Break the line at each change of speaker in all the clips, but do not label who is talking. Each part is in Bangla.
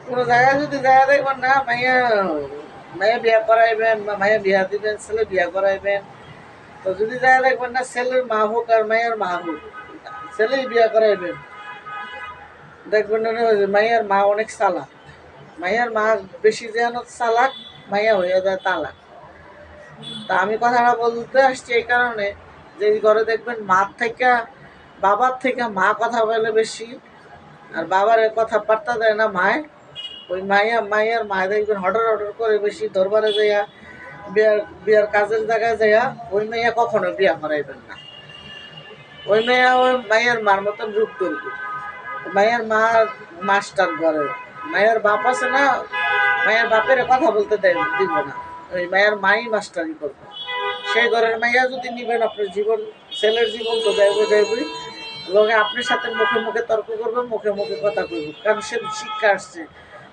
কোনো জায়গায় যদি জায়গা দেখবেন না মাইয়া মাইয়া বিয়া করাইবেন বা মাইয়া বিয়া দিবেন, ছেলে বিয়া করাইবেন, তো যদি জায়গা দেখবেন না ছেলের মা হোক আর মাইয়ার মা হোক, ছেলেই বিয়া করাইবেন, দেখবেন না মাইয়ার মা অনেক চালাক, মাইয়ার মা বেশি যেন চালাক, মাইয়া হইয়া যায় তালাক। তা আমি কথাটা বলতে আসছি এই কারণে যে এই ঘরে দেখবেন মার থেকে বাবার থেকে মা কথা বলে বেশি, আর বাবার কথা পাত্তা দেয় না মায়, ওই মায়ের মায় দেখবেন হডর হডর করে বেশি দরবারে যাইয়া বিয়ার বিয়ার কাজের জায়গায় যাইয়া ওই মেয়ে কখনো বিয়া করাইবেন না। ওই মেয়ে ওই মায়ের মার মতন রূপ করবে। মায়ের মা মাস্টার ঘরে, মায়ের বাপ আছে না, মায়ের বাপের কথা বলতে দিব না, ওই মায়ের মাই মাস্টারি করবে। সেই ঘরের মাইয়া যদি নিবেন আপনার জীবন, ছেলের জীবন তো যাইব যাইবই, লোকে আপনার সাথে মুখে মুখে তর্ক করবে, মুখে মুখে কথা কইব, কারণ সে শিক্ষা আসছে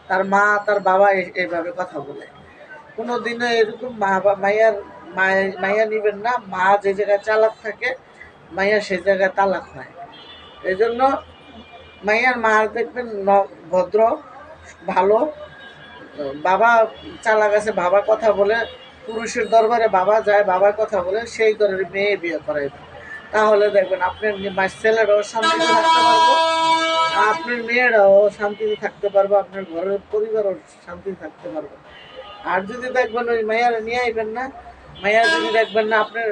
তার মা তার বাবা এইভাবে কথা বলে। কোনো দিনে এরকম মাইয়ার মাইয়া নিবেন না, মা যে জায়গায় চালাক থাকে মাইয়া সেই জায়গায় তালাক হয়। এই জন্য মাইয়ার মা দেখবেন ভদ্র ভালো, বাবা চালাক আছে, বাবা কথা বলে, পুরুষের দরবারে বাবা যায়, বাবার কথা বলে, সেই ঘরের মেয়ে বিয়ে করাইবে। তাহলে দেখবেন আপনার ছেলেরাও শান্তিতে থাকতে পারবো, আপনার মেয়েরাও শান্তিতে থাকতে পারবো, আপনার ঘরের পরিবারও শান্তিতে থাকতে পারবো। আর যদি দেখবেন ওই মাইয়ারা নিয়ে আইবেন না, মাইয়া যদি দেখবেন না আপনার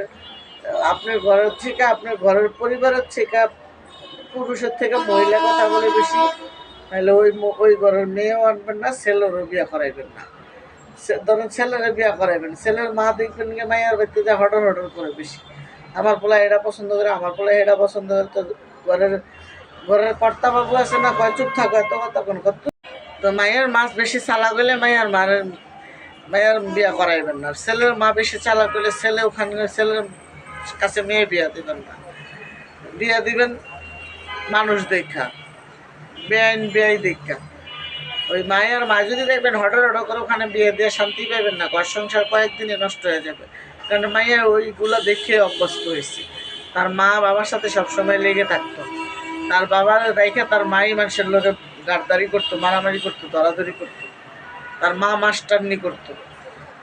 আপনার ঘরের থেকে, আপনার ঘরের পরিবারের থেকে পুরুষের থেকে মহিলা কথা বলে বেশি, তাহলে ওই ঘরের মেয়েও আনবেন না, ছেলেরও বিয়ে করাইবেন না। ধরেন ছেলেরা বিয়ে করাইবেন, ছেলের মা দেখবেন গিয়ে মায়ের বাড়িতে যা হডর হডর করে বেশি, আমার পোলা এটা পছন্দ করে, আমার পোলা এটা পছন্দ করে, তো ঘরের ঘরের কর্তা বাবু আছে না, কয় চুপ থাকো, এত কথা কোন কত। তো মায়ের মাছ বেশি চালাক হলে মায়ের বিয়া করাইবেন না। ছেলের মা বেশি চালাক হলে ছেলে ওখানে ছেলের কাছে মেয়ে বিয়া দিবেন না, বিয়া দিবেন মানুষ দেখা, বেআই দেখা। ওই মায়ের মা যদি দেখবেন হডর হডর করে ওখানে বিয়ে দিয়ে শান্তি পাইবেন না, ঘর সংসার কয়েকদিনে নষ্ট হয়ে যাবে, কারণ মাইয়া ওইগুলো দেখে অভ্যস্ত হয়েছে। তার মা বাবার সাথে সবসময় লেগে থাকতো, তার বাবার রেখে তার মাই মানুষের লোকে গাড়দারি করতো, মারামারি করতো, দরাদরি করতো, তার মা মাস্টারনি করতো।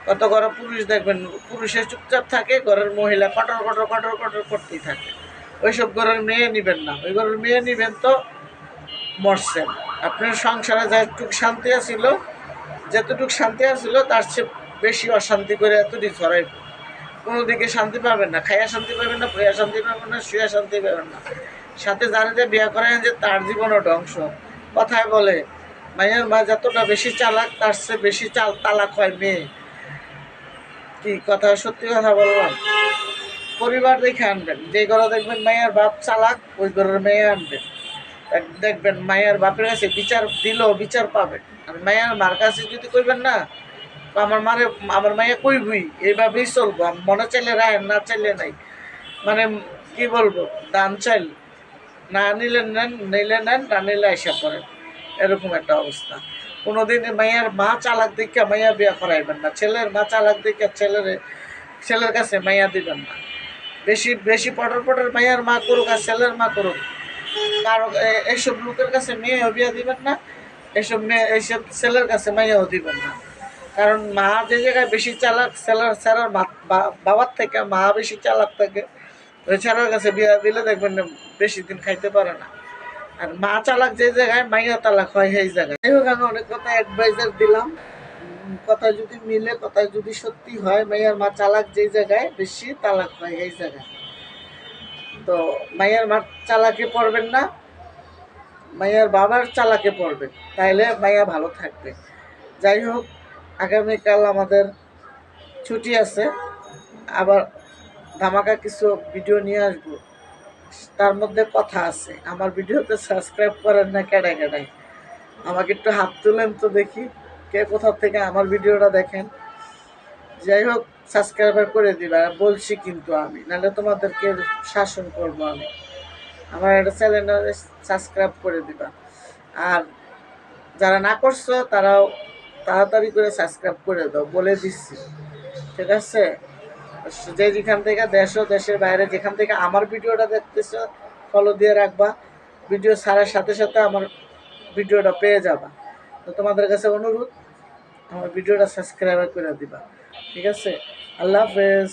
কত ঘরে পুরুষ দেখবেন পুরুষের চুপচাপ থাকে, ঘরের মহিলা কটর কটর কটর কটর করতেই থাকে। ওইসব ঘরের মেয়ে নিবেন না, ওই ঘরের মেয়ে নিবেন তো মরছেন। আপনার সংসারে যতটুকু শান্তি আছিল, যতটুকু শান্তি আছিল তার চেয়ে বেশি অশান্তি করে এতটুকু ছড়াই, কোনো দিকে শান্তি পাবেন না, খাইয়া শান্তি পাবেন না, বইয়া শান্তি পাবেন না, শুয়া শান্তি পাবেন না। সাথে জানিতে বিয়া করেন যে তার জীবনও ধ্বংস। কথায় বলে মায়ের মা যতটা বেশি চালাক তার চেয়ে বেশি তালাক হয় মেয়ে। কি কথা, সত্যি কথা বললাম। পরিবার দেখে আনবেন, যে ঘরে দেখবেন মায়ের বাপ চালাক ওই ঘরের মেয়ে আনবেন, দেখবেন মায়ের বাপের কাছে বিচার দিলেও বিচার পাবেন। আর মায়ের মার কাছে যদি কইবেন না আমার মাইয়া কইবই, এইভাবেই চলবো, মনে চাইলে রায়, না চাইলে নাই, মানে কি বলবো, দান চাইল না নিলে নেন, নিলে নেন, না নিলে আইসা করেন, এরকম একটা অবস্থা। কোনোদিন মাইয়ার মা চালাক দেখে মাইয়া বিয়া করাইবেন না, ছেলের মা চালাক দেখে ছেলের কাছে মাইয়া দিবেন না। বেশি বেশি পটর পটর মাইয়ার মা করুক আর ছেলের মা করুক, কারো এইসব লোকের কাছে মেয়েও বিয়া দিবেন না, এইসব ছেলের কাছে মাইয়াও দিবেন না। কারণ মা যে জায়গায় বেশি চালাক, ছেলের বাবার থেকে মা বেশি চালাক থাকে, ওই ছেলের কাছে বিয়া দিলে দেখবেন বেশি দিন খাইতে পারে না। আর মা চালাক যে জায়গায় মাইয়া তালাক হয় সেই জায়গায়। যাই হোক, আমি অনেক কথা অ্যাডভাইজার দিলাম, কথা যদি মিলে, কথা যদি সত্যি হয়, মাইয়ার মা চালাক যে জায়গায় বেশি তালাক হয় এই জায়গায়। তো মাইয়ার মা চালাকে পড়বেন না, মাইয়ার বাবার চালাকে পড়বেন, তাইলে মাইয়া ভালো থাকবে। যাই হোক, আগামীকাল আমাদের ছুটি আছে, আবার ধামাকা কিছু ভিডিও নিয়ে আসবো, তার মধ্যে কথা আছে। আমার ভিডিওতে সাবস্ক্রাইব করেন না কেডায় কেডায়, আমাকে একটু হাত তুলেন তো দেখি কে কোথা থেকে আমার ভিডিওটা দেখেন। যাই হোক, সাবস্ক্রাইবার করে দিবা বলছি কিন্তু, আমি নাহলে তোমাদেরকে শাসন করব আমি। আমার একটা চ্যানেলে সাবস্ক্রাইব করে দিবা, আর যারা না করছো তারাও তাড়াতাড়ি করে সাবস্ক্রাইব করে দাও, বলে দিচ্ছি, ঠিক আছে? যে যেখান থেকে দেশ ও দেশের বাইরে যেখান থেকে আমার ভিডিওটা দেখতেছো, ফলো দিয়ে রাখবা, ভিডিও ছাড়ার সাথে সাথে আমার ভিডিওটা পেয়ে যাবা। তো তো তোমাদের কাছে অনুরোধ আমার ভিডিওটা সাবস্ক্রাইব করে দিবা, ঠিক আছে? আল্লাহ হাফেজ।